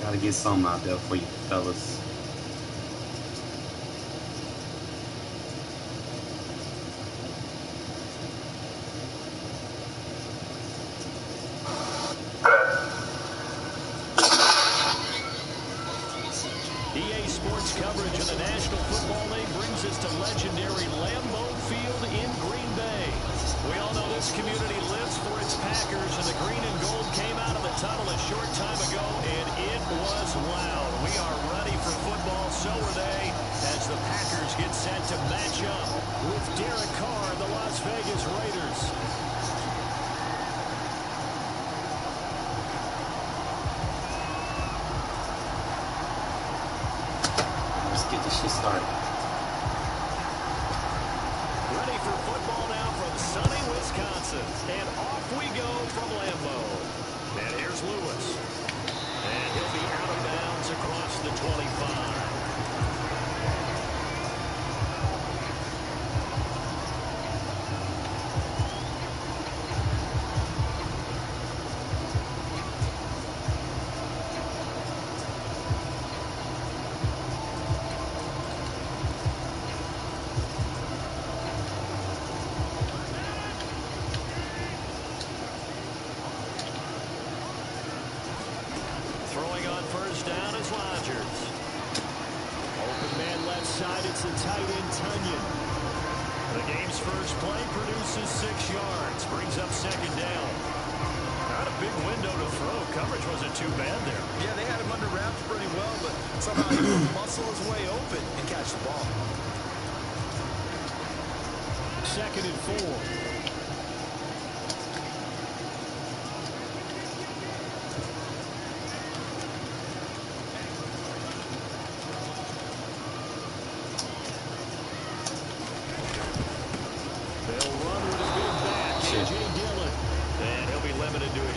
Gotta get something out there for you fellas. EA Sports coverage of the National Football League brings us to legendary Lambeau Field in Green Bay. We all know this community lives for its Packers, and the green and gold came out of the tunnel a short time ago, and it was loud. We are ready for football, so are they, as the Packers get set to match up with Darren Carr, the Las Vegas Raiders. Get this shit started. Ready for football now from sunny Wisconsin. And off we go from Lambeau. And here's Lewis. And he'll be out of bounds across the 25. Throwing on first down is Rodgers. Open man left side, it's the tight end Tunyon. The game's first play produces 6 yards, brings up second down. Not a big window to throw. Coverage wasn't too bad there. Yeah, they had him under wraps pretty well, but somehow he could muscle his way open and catch the ball. Second and 4.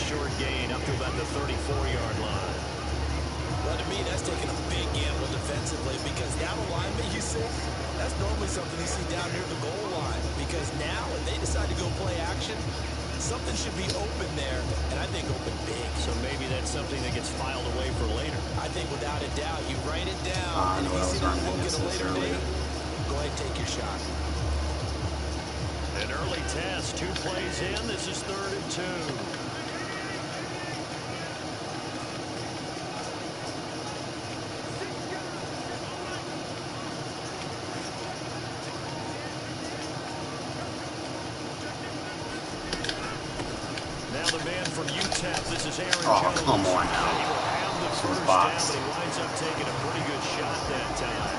Short gain up to about the 34-yard line. Well, to me, that's taking a big gamble defensively because down the lineman you see, that's normally something you see down near the goal line. Because now, if they decide to go play action, something should be open there, and I think open big. So maybe that's something that gets filed away for later. I think without a doubt, you write it down, and if you see that look at a later date, go ahead and take your shot. An early test, 2 plays in. This is 3rd and 2. The man from UTEP, this is Aaron Jones. Come on now. He will have the first down, but he winds up taking a pretty good shot that time.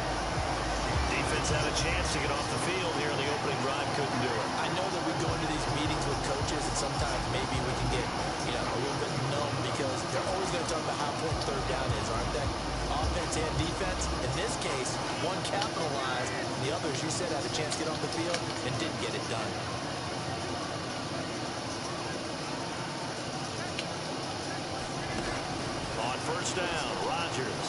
Defense had a chance to get off the field here in the opening drive, couldn't do it. I know that we go into these meetings with coaches, and sometimes maybe we can get, a little bit numb because they're always going to talk about how important third down is, aren't they? Offense and defense. In this case, one capitalized, and the other, as you said, had a chance to get off the field and didn't get it done. First down, Rodgers.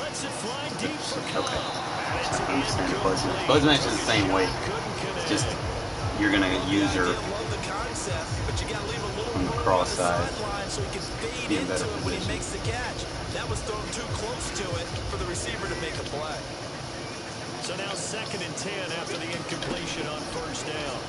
Lets it fly deep for Carr. I understand the buzz match is the same way. Just you're gonna use her on the cross side, be in better position. That was thrown too close to it for the receiver to make a play. So now 2nd and 10 after the incompletion on first down.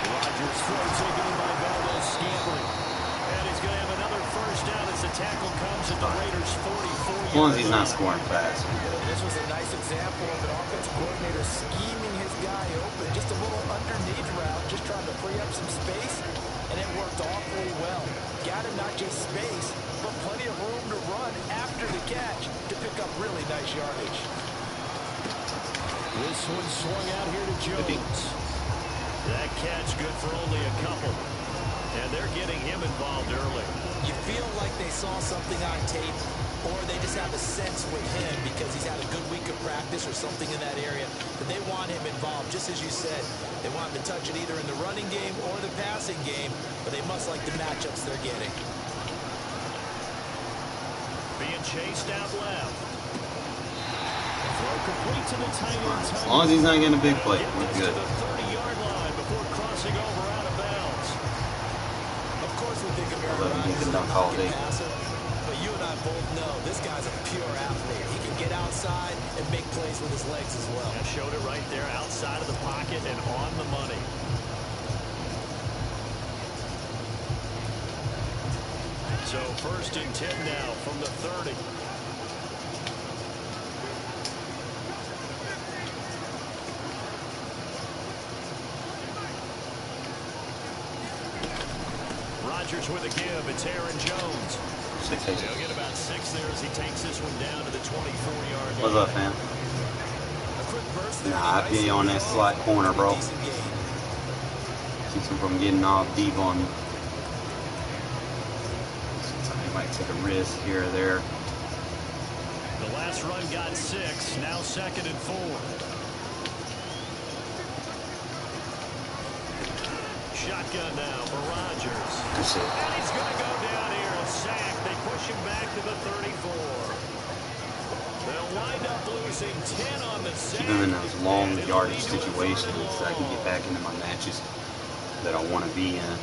Rodgers throw taken in by Valdez-Scantling. And he's going to have another first down as the tackle comes at the Raiders' 44-yard line. As long as he's not scoring fast. This was a nice example of an offensive coordinator scheming his guy open. Just a little underneath route, just trying to free up some space, and it worked awfully well. Got him not just space, but plenty of room to run after the catch to pick up really nice yardage. This one swung out here to Jones. That catch good for only a couple. And they're getting him involved early. You feel like they saw something on tape, or they just have a sense with him because he's had a good week of practice or something in that area, but they want him involved. Just as you said, they want him to touch it either in the running game or the passing game, but they must like the matchups they're getting. Being chased out left. Throw complete to the tight end. As long as he's not getting a big play, we're good. To the 30-yard line before crossing over out of bounds. Of course, we think of I'll let him get the dunk all day. and I both know this guy's a pure athlete. He can get outside and make plays with his legs as well. I showed it right there, outside of the pocket and on the money. So 1st and 10 now from the 30. Rodgers with a give. It's Aaron Jones. He'll get about 6 there as he takes this one down to the 24-yard line. What's up, fam? Nah, I feel you on that slot corner, bro. Keeps him from getting off deep on me. Sometimes you might take a risk here or there. The last run got 6. Now 2nd and 4. Shotgun now for Rodgers. That's it. And he's going to go down here. A sack. They push him back to the 34. They'll wind up losing 10 on the sack. Keep him in those long yardage situations so I can get back into my matches that I want to be in.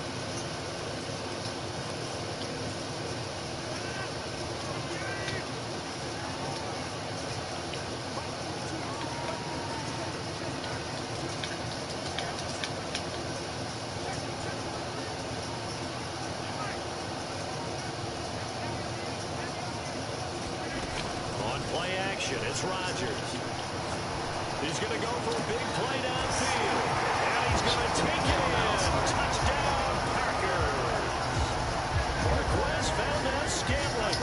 It's Rodgers. He's going to go for a big play downfield. And he's going to take it in. Touchdown, Packers. Marquez found out Scantling.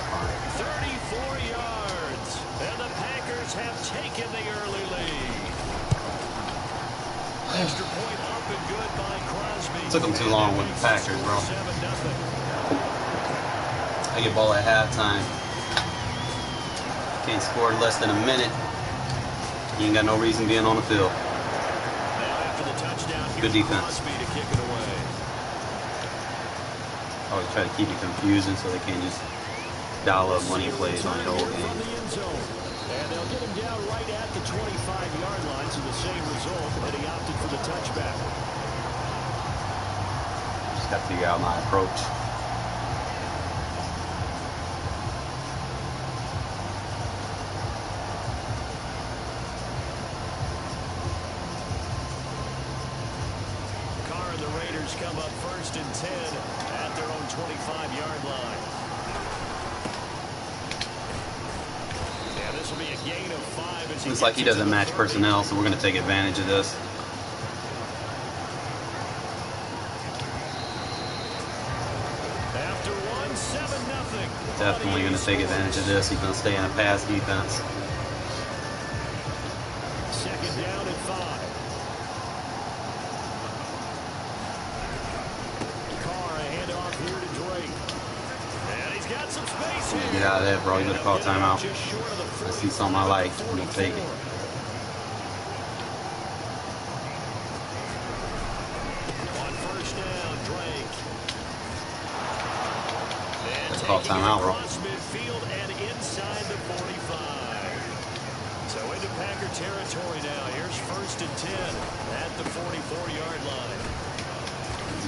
34 yards. And the Packers have taken the early lead. Extra point up and good by Crosby. Took them too long with the Packers, bro. I get ball at halftime. Can't score less than a minute. You ain't got no reason being on the field. Good defense. Always try to keep it confusing so they can't just dial up money plays on the whole game. And they'll get him down right at the 25-yard line, so the same result, but he opted for the touchback. Just got to figure out my approach. Come up 1st and 10 at their own 25-yard line. Yeah, this will be a gain of 5. As looks like he doesn't match personnel, so we're going to take advantage of this. After 1-7-0. Definitely going to take advantage of this. He's going to stay in a pass defense. 2nd down and 5. Get out of there, bro. You better call timeout. I see something I like. I'm going to take it. On 1st down, Drake. Better call timeout, bro. Midfield and inside the 45. So into Packer territory now. Here's 1st and 10 at the 44-yard line.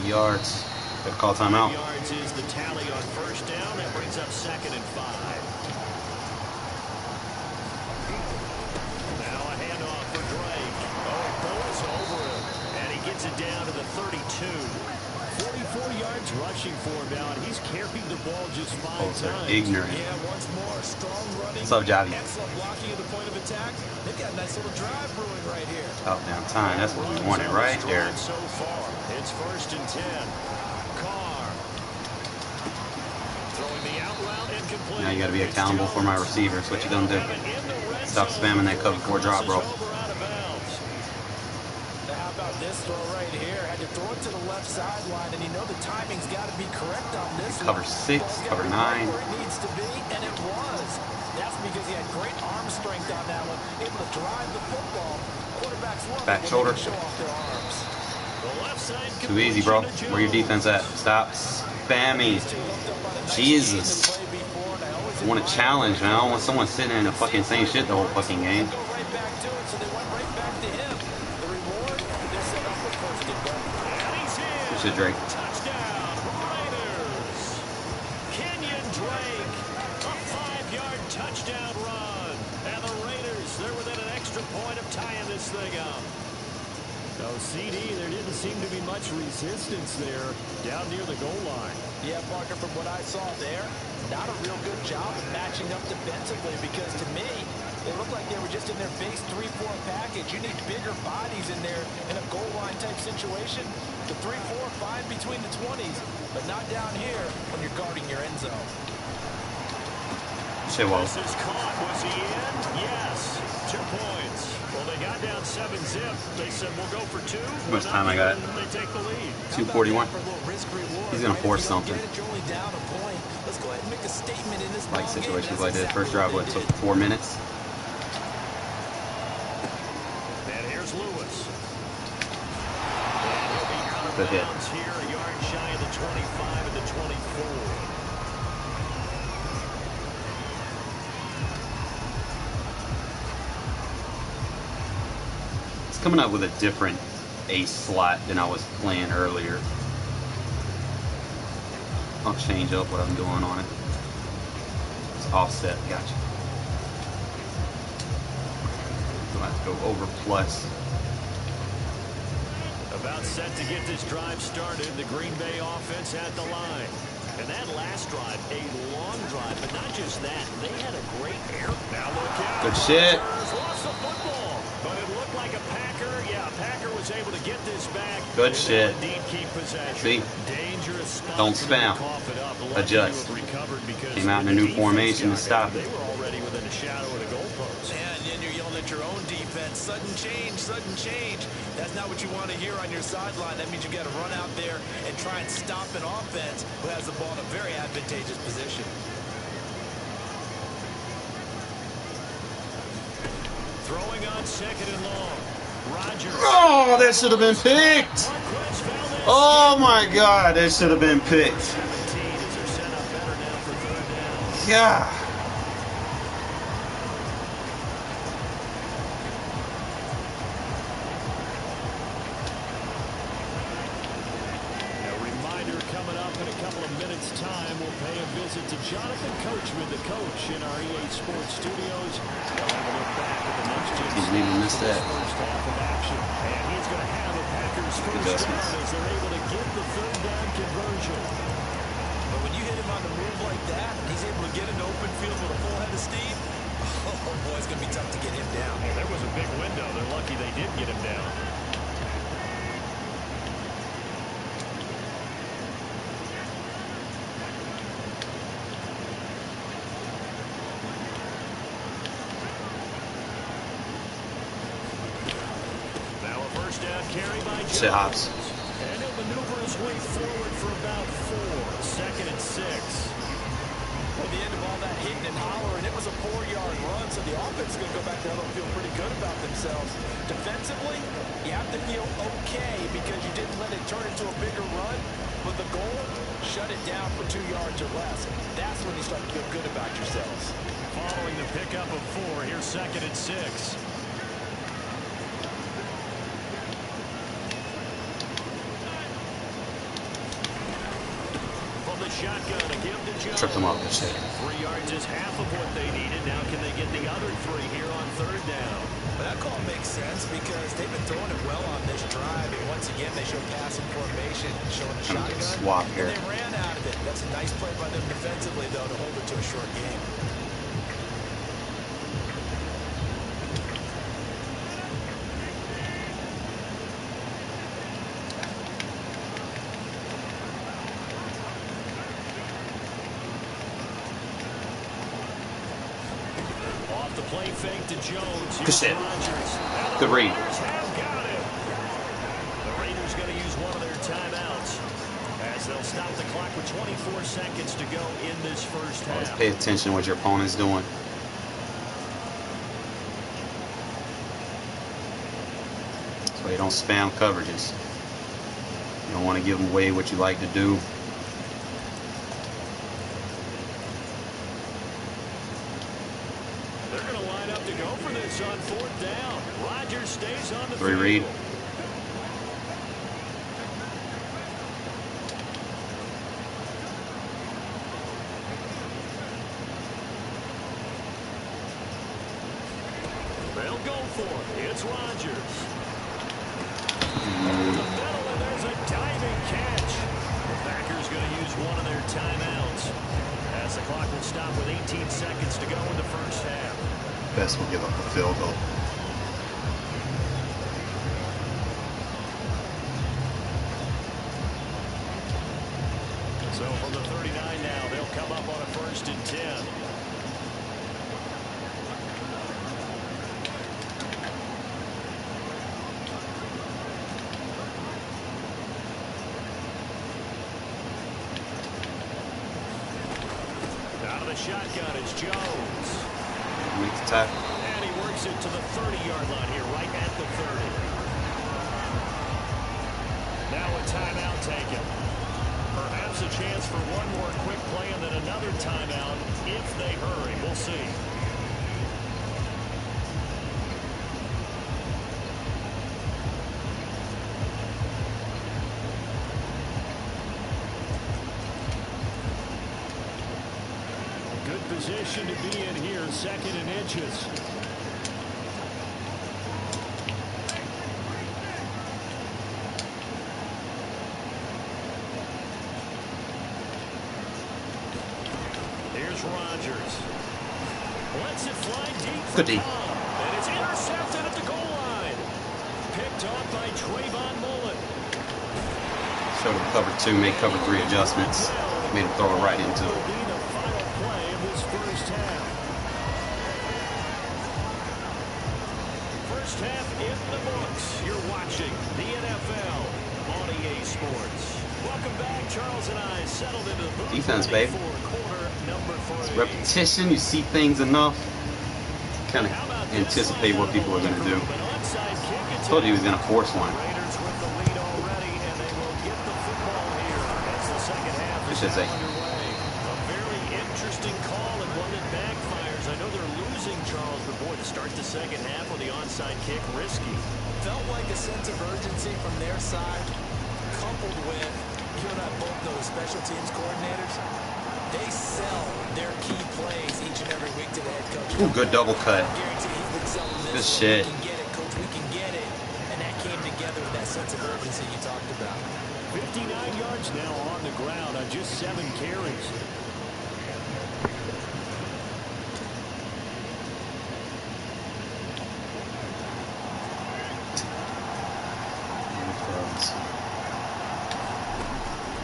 Yards. Better call timeout. Yards is the tally on 1st down. That brings up 2nd and 5. Now a handoff for Drake. Oh, bowls over him. And he gets it down to the 32. 44 yards rushing for him now, and he's carried the ball just 5 times. Ignorant. Yeah, once more, strong running. What's up, Javi? Excellent blocking at the point of attack. They've got a nice little drive brewing right here. About down time. That's what we wanted right there. So far, it's 1st and 10. Carr. Throwing the out route and complete. Now you got to be accountable for my receivers. What you gonna do? Stop spamming that cover 4 drop, bro. How about this throw right here? Had to throw it to the left sideline, and you know the timing's got to be correct on this. Cover 6, cover 9. Where it needs to be, and it was. That's because he had great arm strength on that one, able to drive the football. Quarterbacks love Back shoulder. show off their arms. Too easy, bro. Where your defense at? Stop spamming. Jesus. I want a challenge, man. I don't want someone sitting there and fucking saying shit the whole fucking game. Good shit, Drake. Touchdown, Raiders. Kenyon Drake, a 50-yard touchdown run. And the Raiders, they're within an extra point of tying this thing up. So, CD, there didn't seem to be much resistance there down near the goal line. Yeah, partner, from what I saw there, not a real good job of matching up defensively because to me, they looked like they were just in their base 3-4 package. You need bigger bodies in there in a goal line type situation. The 3-4 fine between the 20s, but not down here when you're guarding your end zone. Say well. This is caught. Was he in? Yes. 2 points. Well, they got down 7-zip. They said, we'll go for 2. How much time I got? They take the lead. 2:41. He's going to force something. Let's go ahead and make a statement in this Like situations like that. First drive, what, took 4 minutes? And here's Lewis. Good hit. Here, a yard shy of the 25 and the 24. Coming up with a different ace slot than I was playing earlier. I'll change up what I'm doing on it. It's offset, gotcha. Do I have to go over plus? About set to get this drive started. The Green Bay offense at the line. And that last drive, a long drive, but not just that. They had a great air. Now look out. Good shit. Lost the football, but it looked like a Packer. Yeah, Packer was able to get this back. Good shit. Indeed, keep possession. See? Dangerous spot. Don't spam. Adjust. Came out in a new formation to stop it. They were already within a shadow of the goalpost. And then you're yelling at your own defense. Sudden change, sudden change. That's not what you want to hear on your sideline. That means you got to run out there and try and stop an offense who has the ball in a very advantageous position. Throwing on 2nd and long. Rodgers. Oh, that should have been picked. Oh my God, that should have been picked. Yeah. To Jonathan Coachman, the coach in our EA Sports studios. We'll have a look back at the next gen first half of action. And he's going to have a Packers first down as they're able to get the 3rd down conversion. But when you hit him on the move like that, and he's able to get an open field with a full head of steam, oh boy, it's going to be tough to get him down. And there was a big window. They're lucky they did get him down. Shit hops. And he'll maneuver his way forward for about 4. 2nd and 6. Well, the end of all that hitting and hollering, it was a 4-yard run, so the offense is going to go back there and feel pretty good about themselves. Defensively, you have to feel okay because you didn't let it turn into a bigger run. But the goal, shut it down for 2 yards or less. That's when you start to feel good about yourselves. Following the pickup of 4, here's 2nd and 6. Shotgun, a give to Jones. Tripped him off the shit. 3 yards is half of what they needed. Now can they get the other 3 here on 3rd down? Well, that call makes sense because they've been throwing it well on this drive. And once again, they show passing formation, showing the shotgun. Swap here. And they ran out of it. That's a nice play by them defensively, though, to hold it to a short game. Play fake to Jones. Good shit. Good read. The Raiders going to use one of their timeouts as they'll stop the clock with 24 seconds to go in this first half. Always pay attention to what your opponent's doing. So you don't spam coverages. You don't want to give them away what you like to do. On 4th down. Rodgers stays on the 3 field. read. go for. It's Rodgers. The middle, and there's a diving catch. The Packers going to use one of their timeouts, as the clock will stop with 18 seconds to go in the first half. Best will give up a field goal. So from the 39 now, they'll come up on a 1st and 10. Out of the shotgun is Jones. Makes the tackle. And he works it to the 30-yard line here, right at the 30. Now a timeout taken. Perhaps a chance for one more quick play and then another timeout if they hurry. We'll see. Good position to be in here, 2nd and inches. Rodgers lets it fly deep for Carr, and it's intercepted at the goal line. Picked off by Trayvon Mullen. Showed him cover 2, made cover 3 adjustments. Made him throw it right into it. Will be the final play of this first half. First half in the books. You're watching the NFL on EA Sports. Welcome back. Charles and I settled into the booth. Defense, babe. It's repetition. You see things enough. Kind of anticipate what people are going to do. I told you he was going to force one. This is a very interesting call and one that backfires. I know they're losing, Charles, but boy, to start the second half with the onside kick, risky. Felt like a sense of urgency from their side, coupled with, you and I both know the special teams coordinators. They sell their key plays each and every week to the head coach. Ooh, good double cut. Good shit. We can get it, coach. We can get it. And that came together with that sense of urgency you talked about. 59 yards now on the ground on just 7 carries.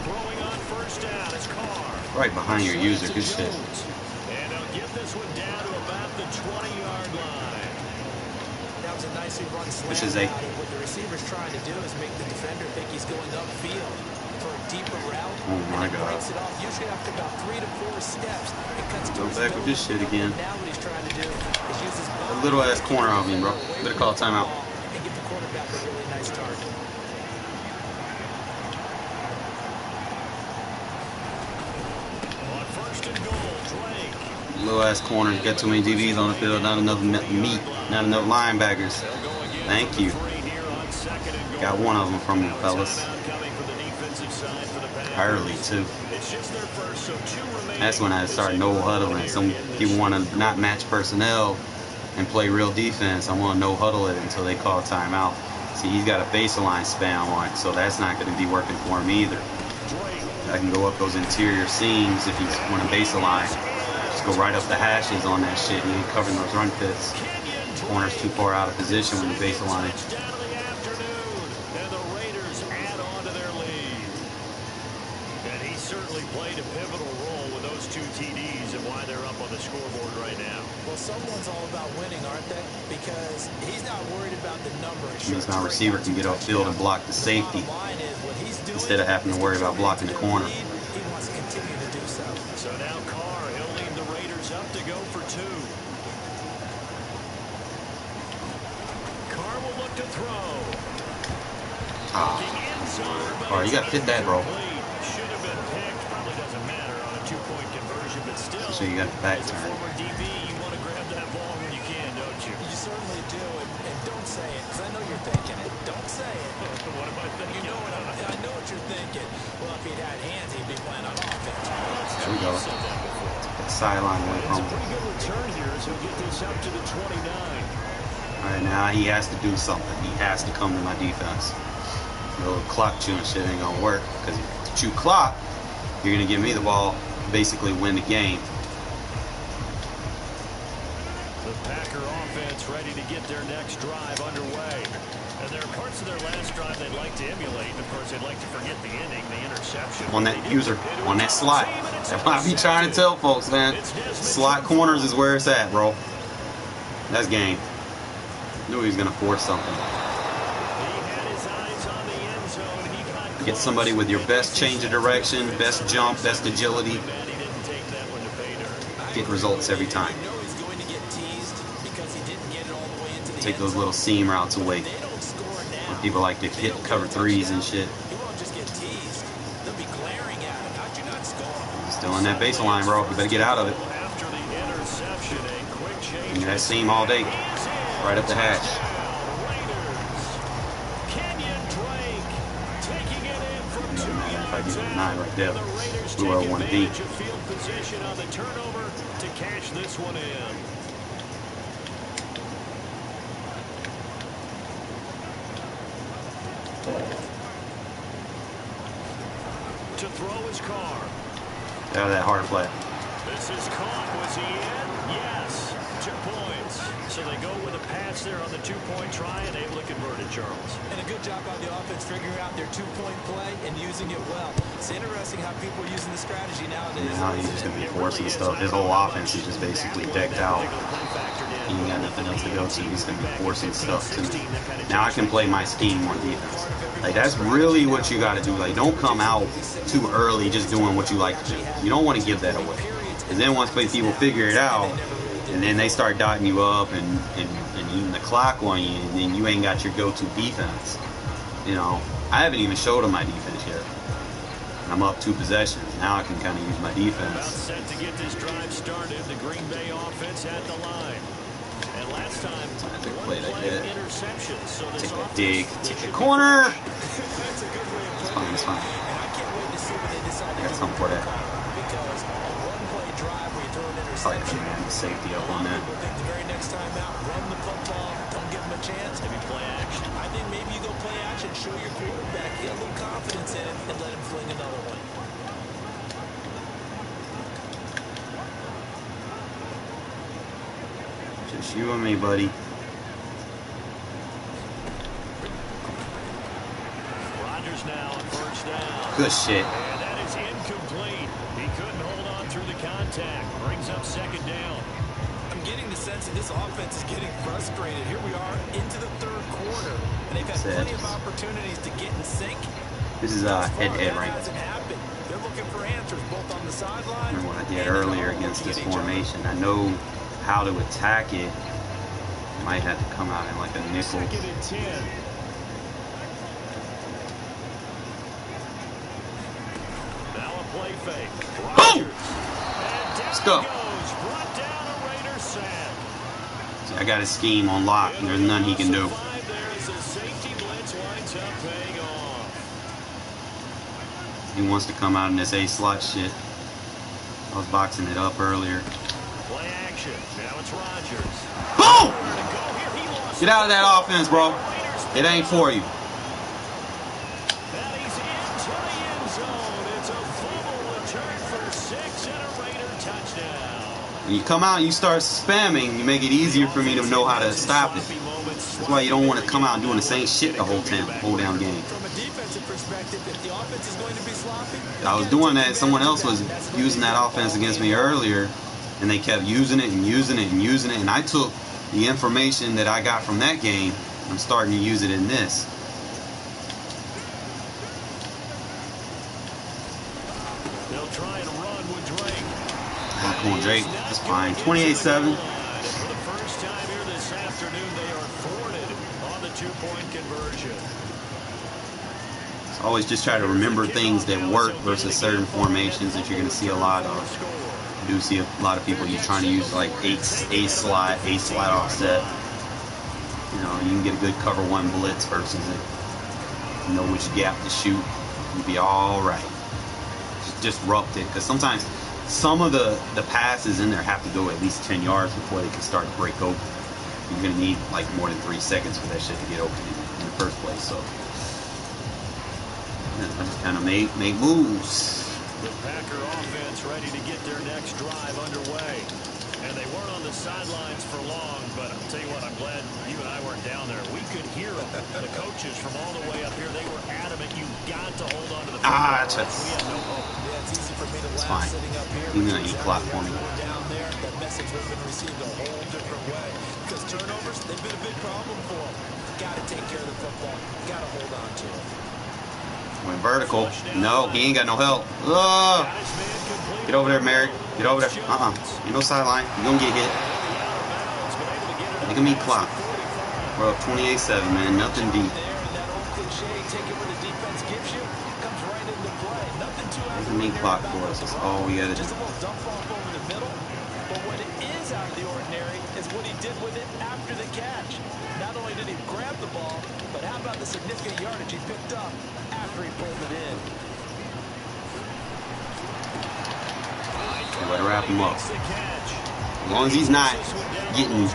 Throwing on 1st down is Carr. Right behind your user. Good shit. And they'll get this one down to about the 20-yard line. That was a nicely run slant. This is a what the receiver's trying to do is make the defender think he's going upfield for a deeper route. Oh my God. Breaks it off. Usually after about 3 to 4 steps, it cuts to go back with this shit again. Now what he's trying to do is use his A little ass corner on me, bro. Better call timeout. and give the quarterback a really nice target. On 1st and goal, Drake. Little ass corners. Got too many DBs on the field. Not enough meat. Not enough linebackers. Thank you. Got one of them from you, fellas. Early, too. That's when I started no huddling. Some people want to not match personnel and play real defense. I want to no huddle it until they call timeout. See, he's got a baseline span on, so that's not going to be working for him either. I can go up those interior seams if he's on a baseline. Just go right up the hashes on that shit. You ain't covering those run fits. Corner's too far out of position when you baseline it. Played a pivotal role with those 2 TDs and why they're up on the scoreboard right now. Well, someone's all about winning, aren't they? Because he's not worried about the number. Means my receiver can get upfield and block the safety instead of having to worry about blocking the corner. He wants to continue to do so. So now Carr, he'll lead the Raiders up to go for 2. Carr will look to throw. Carr, you got to fit that, bro. So you got the back turn. Former DB, you want to grab that ball when you can, don't you? You certainly do, and don't say it, because I know you're thinking it. Don't say it. What am I thinking? You know what I know what you're thinking. Well, if he'd had hands, he'd be playing on offense. There we go. That sideline away from him. Pretty good return here, so he'll get this up to the 29. All right, now he has to do something. He has to come to my defense. The little clock chewing shit ain't gonna work, because if you chew clock, you're gonna give me the ball, basically win the game. The Packer offense ready to get their next drive underway. And there are parts of their last drive they'd like to emulate. Of course, they'd like to forget the ending, the interception. On that user, on that slot. That's what I be trying to tell folks, man. Slot corners is where it's at, bro. That's game. Knew he was gonna force something. Get somebody with your best change of direction, best jump, best agility. Get results every time. Take those little seam routes away. When people like to hit cover threes and shit. Still in that baseline, bro. You better get out of it. Give me that seam all day. Right up the hash. Doesn't matter if I get a 9 right there. Who I want to be. To throw is Carr. Out of that hard play. This is caught. Was he in? Yes. 2 points. So they go with a pass there on the 2-point try and able to convert it, Charles. And a good job by the offense figuring out their 2-point play and using it well. It's interesting how people are using the strategy nowadays. Now he's just going to be forcing stuff. His whole offense is just basically decked out. He ain't got nothing else to go to. He's going to be forcing stuff to me. Now I can play my scheme on defense. Like, that's really what you got to do. Like, don't come out too early just doing what you like to do. You don't want to give that away. Because then once people figure it out, and then they start dotting you up and eating the clock on you, and then you ain't got your go-to defense. You know, I haven't even showed them my defense yet. I'm up 2 possessions. Now I can kind of use my defense. Set to get this drive started. The Green Bay offense at the line. And last time, interception. So take a dig. Take a corner. It's fine. It's fine. I got something for that. Probably could have ran the safety up on that. The very next time out, run the football. Don't give him a chance. Maybe play action. I think maybe you go play action, show your quarterback, get a little confidence in it, and let him fling another one. Just you and me, buddy. Rodgers now on first down. Good shit. And that is incomplete. He couldn't hold on through the contact. Brings up second down. I'm getting the sense that this offense is getting frustrated. Here we are into the 3rd quarter, and they've had plenty of opportunities to get in sync. This is head-to-head, right? They're looking for answers both on the sideline. Remember what I did earlier against this formation. I know how to attack it. Might have to come out in like a nickel. 2nd and 10. Now a play fake. Boom! Let's go. See, I got his scheme on lock, and there's nothing he can do. He wants to come out in this A-slot shit. I was boxing it up earlier. Play action. Now it's Rodgers. Boom! Get out of that offense, bro. It ain't for you. And he's into the end zone. It's a fumble return for 6 and a Raider touchdown. When you come out and you start spamming, you make it easier for me to know how to stop it. That's why you don't want to come out doing the same shit the whole damn game. From a defensive perspective, if the offense is going to be sloppy, I was doing that. Someone else was using that offense against me earlier, and they kept using it and using it and using it. And I took the information that I got from that game, I'm starting to use it in this. They'll try and run with Drake. Come on, Drake. That's fine. 28-7. For the first time here this afternoon, they are thwarted on the 2-point conversion. So always just try to remember things that work versus certain formations that you're going to see a lot of. You do see a lot of people trying to use like A-slot offset. You know, you can get a good cover 1 blitz versus it. You know which gap to shoot. You'll be all right. Just disrupt it, because sometimes some of the passes in there have to go at least 10 yards before they can start to break open. you're gonna need like more than 3 seconds for that shit to get open in the first place. So yeah, I just kind of make moves. The Packer offense ready to get their next drive underway. And they weren't on the sidelines for long, but I'll tell you what, I'm glad you and I weren't down there. We could hear them. The coaches from all the way up here, they were adamant. You've got to hold on to the football. We had no hope. Yeah, it's easy for me to It's laugh fine. sitting up here. You're gonna eat clock for me. Down there, that message would have been received a whole different way. Because turnovers, they've been a big problem for them. Got to take care of the football. Got to hold on to it. Went vertical. No, he ain't got no help. Get over there, Merrick. Get over there. Ain't no sideline. You're gonna get hit. Make him eat clock. We're up 28-7, man. Nothing deep. Make him eat clock for us. That's all we gotta do. But what is out of the ordinary is what he did with it after the catch. Not only did he grab the ball, but how about the significant yardage he picked up after he pulled it in? You better wrap him up. As long as he's not getting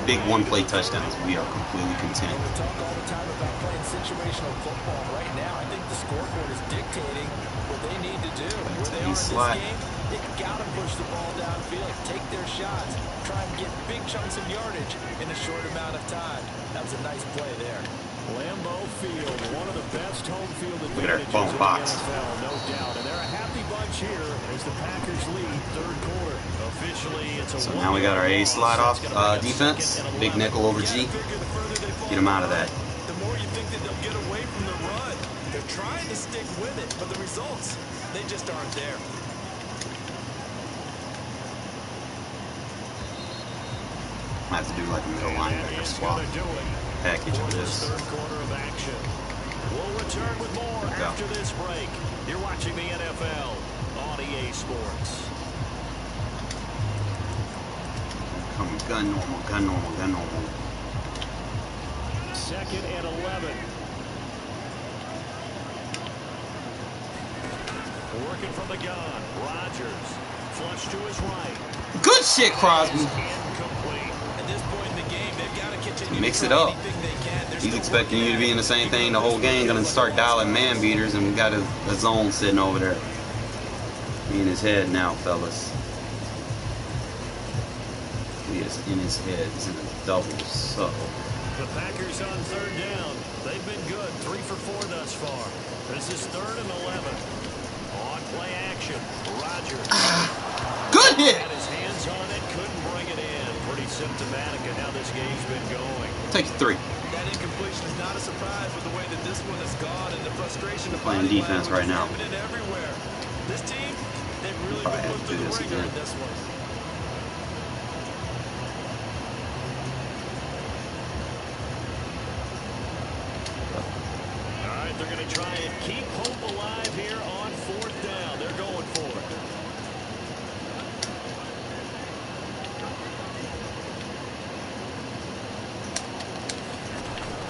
big one-play touchdowns, we are completely content. We talk all the time about playing situational football. Right now, I think the scoreboard is dictating what they need to do. Where they are in this game, they got to push the ball downfield, take their shots, try and get big chunks of yardage in a short amount of time. That was a nice play there. Lambeau Field, one of the best home field Look at advantages our in the box. NFL, no doubt. And they're a happy bunch here as the Packers lead third quarter. Officially, it's a So now we got our A slide off defense. Big nickel over G. Get him out of that. The more you think that they'll get away from the run, they're trying to stick with it, but the results, they just aren't there. I have to do like a middle linebacker swap package of this. Third quarter of action. We'll return with more after this break. You're watching the NFL on EA Sports. Come gun normal, gun normal, gun normal. 2nd and 11. Working from the gun. Rodgers. Flush to his right. Good shit, Crosby. Incomplete. At this point in the game, they've got to continue Mix to it try up. anything they can. They're He's still expecting you to be in the same thing the whole game. Gonna start dialing man beaters, and we got a zone sitting over there. He in his head now, fellas. He is in his head. It's in a double. So The Packers on third down. They've been good. 3 for 4 thus far. This is 3rd and 11. On play action. Rodgers. good hit. Had his hands on it. Couldn't bring it in. Pretty symptomatic of how this game's been going. Take 3. That incompletion is not a surprise with the way that this one has gone and the frustration of Playing defense right now. Everywhere. This team, they've really Probably been have put to do through the this ringer again. in this one. All right, they're going to try and keep hope alive here on 4th down. They're going for it.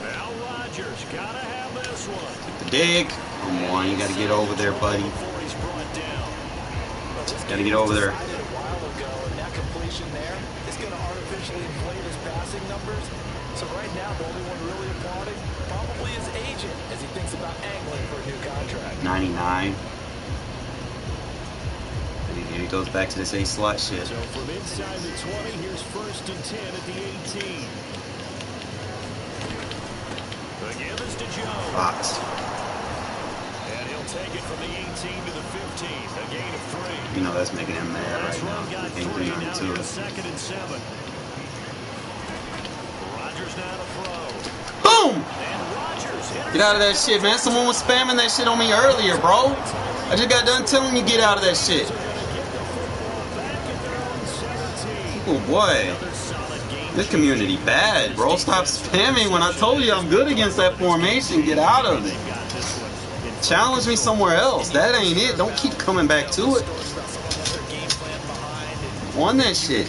Now Rodgers got to have this one. The dig. Come on, you got to get over there, buddy. Before he's brought down. Got to get over there. Decided a while ago, and that completion there is going to artificially inflate his passing numbers. So right now, the only one really applauding probably his agent as he thinks about angling for a new contract. 99. And here he goes back to this A slot shit. So from inside the 20, here's 1st and 10 at the 18. The give is to Jones. Fox. And he'll take it from the 18 to the 15. A gain of 3. You know that's making him mad This right run now. got Ain't 3. doing Now nothing to here's it. 2nd and 7. Rodgers now to throw. Boom! And Rodgers Get out of that shit, man. Someone was spamming that shit on me earlier, bro. I just got done telling you get out of that shit. Oh boy. This community bad, bro. Stop spamming when I told you I'm good against that formation. Get out of it. Challenge me somewhere else. That ain't it. Don't keep coming back to it. On that shit.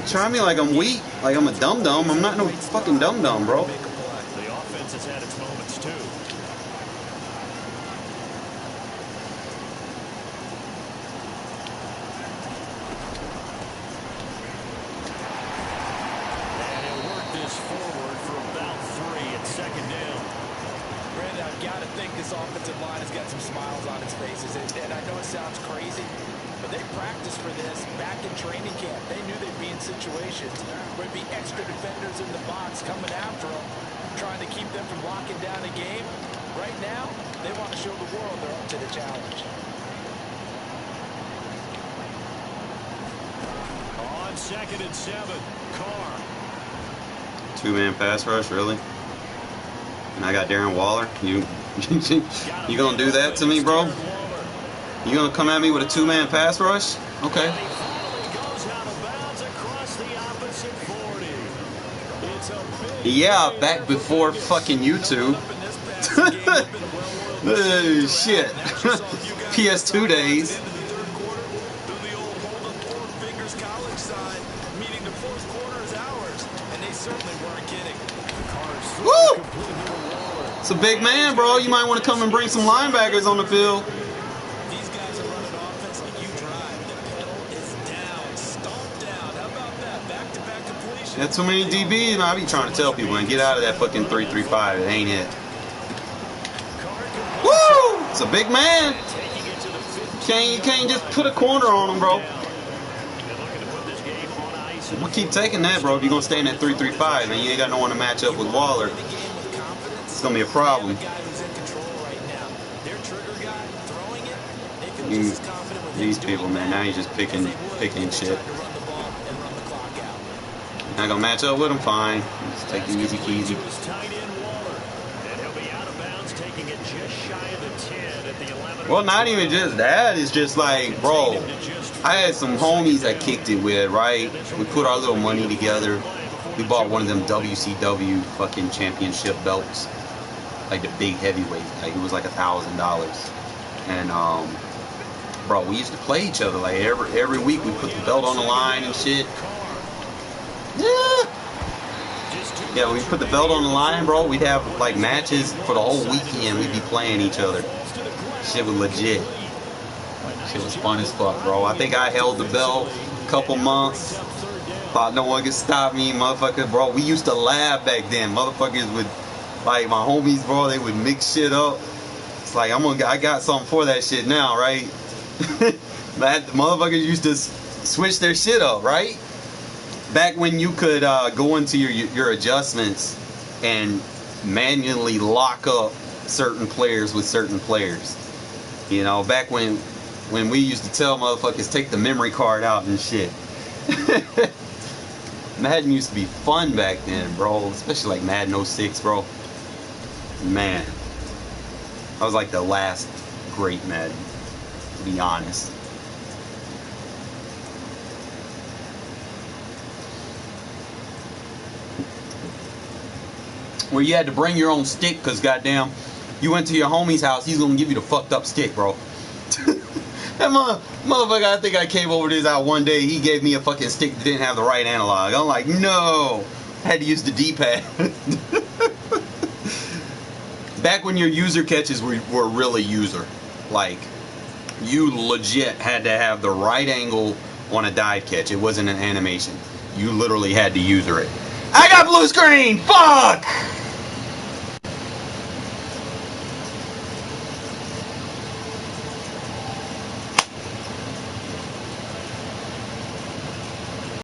Try me like I'm weak, like I'm a dum-dum. I'm not no fucking dum-dum, bro. The offense has had its moments too. this offensive line has got some smiles on its faces, and I know it sounds crazy, but they practiced for this back in training camp. They knew they'd be in situations where there'd be extra defenders in the box coming after them, trying to keep them from locking down a game. Right now, they want to show the world they're up to the challenge. On 2nd and 7, Carr. Two-man pass rush, really? And I got Darren Waller. You gonna do that to me, bro? You gonna come at me with a two-man pass rush? Okay. And he finally goes out of bounds across the opposite 40. It's a big Yeah, back before fucking YouTube. Shit. PS2 days. Woo! It's a big man, bro. You might want to come and bring some linebackers on the field. These guys are running offense like you drive. The pedal is down, stomped down. How about that? Back-to-back completion. Got too many DBs. Man, I be trying to tell people, man, get out of that fucking 3-3-5. It ain't it. Woo! It's a big man. You can't just put a corner on him, bro. We'll keep taking that, bro. If you're gonna stay in that 3-3-5, and you ain't got no one to match up with Waller, it's gonna be a problem. These people, man, now you're just picking shit. Not gonna match up with him, fine. Just take it easy peasy. Well, not even just that. It's just like, bro, I had some homies I kicked it with, right? We put our little money together. We bought one of them WCW fucking championship belts, like the big heavyweight. Like it was like $1,000. And bro, we used to play each other like every week. We put the belt on the line and shit. Yeah, we put the belt on the line, bro. We'd have like matches for the whole weekend. We'd be playing each other. Shit was legit. Shit was fun as fuck, bro. I think I held the belt a couple months. Thought no one could stop me, motherfucker, bro. We used to laugh back then. Motherfuckers would, like my homies, bro, they would mix shit up. It's like I got something for that shit now, right? But motherfuckers used to switch their shit up, right? Back when you could go into your adjustments and manually lock up certain players with certain players. You know, back when we used to tell motherfuckers take the memory card out and shit. Madden used to be fun back then, bro. Especially like Madden 06, bro. Man, I was like the last great Madden, to be honest. Where you had to bring your own stick, because goddamn, you went to your homie's house, he's gonna give you the fucked up stick, bro. That motherfucker, I think I came over to his house one day, he gave me a fucking stick that didn't have the right analog. I'm like, no! I had to use the D-pad. Back when your user catches were really user. Like, you legit had to have the right angle on a dive catch. It wasn't an animation. You literally had to user it. I got blue screen! Fuck!